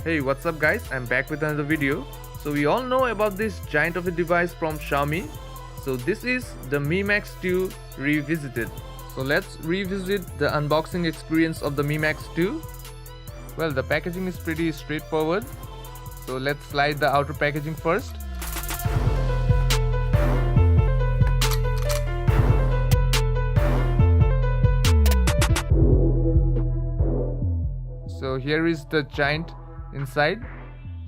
Hey, what's up guys, I'm back with another video. So we all know about this giant of a device from Xiaomi. So this is the Mi Max 2 revisited. So let's revisit the unboxing experience of the Mi Max 2. Well, the packaging is pretty straightforward. So let's slide the outer packaging first. So here is the giant inside.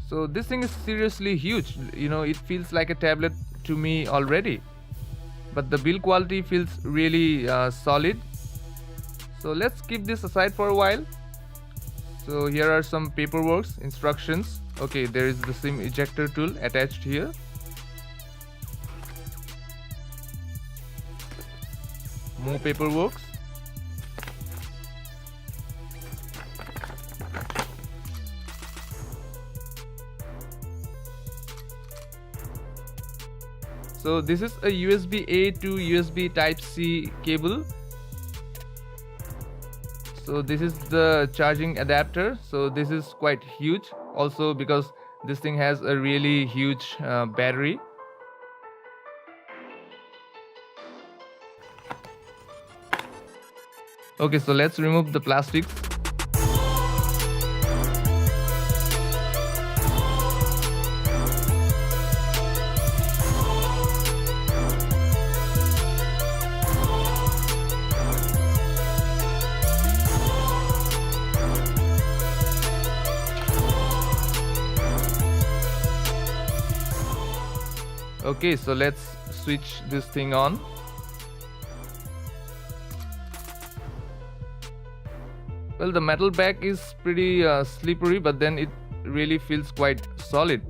So this thing is seriously huge, it feels like a tablet to me already, but the build quality feels really solid. So let's keep this aside for a while. So here are some paperwork instructions. Okay, there is the SIM ejector tool attached here. More paperwork. So this is a USB-A to USB Type-C cable. So this is the charging adapter. So this is quite huge also because this thing has a really huge battery. Okay, so let's remove the plastics. Okay, so let's switch this thing on. Well, the metal back is pretty slippery, but then it really feels quite solid.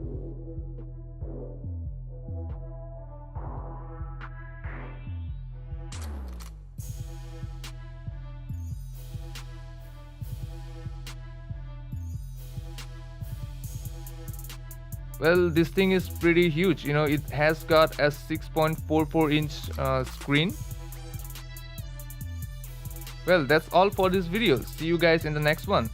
Well, this thing is pretty huge. It has got a 6.44-inch screen. Well, that's all for this video. See you guys in the next one.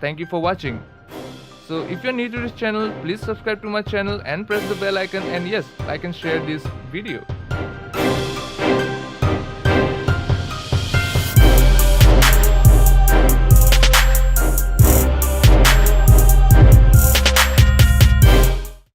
Thank you for watching. So if you're new to this channel, please subscribe to my channel and press the bell icon, and yes, like and share this video.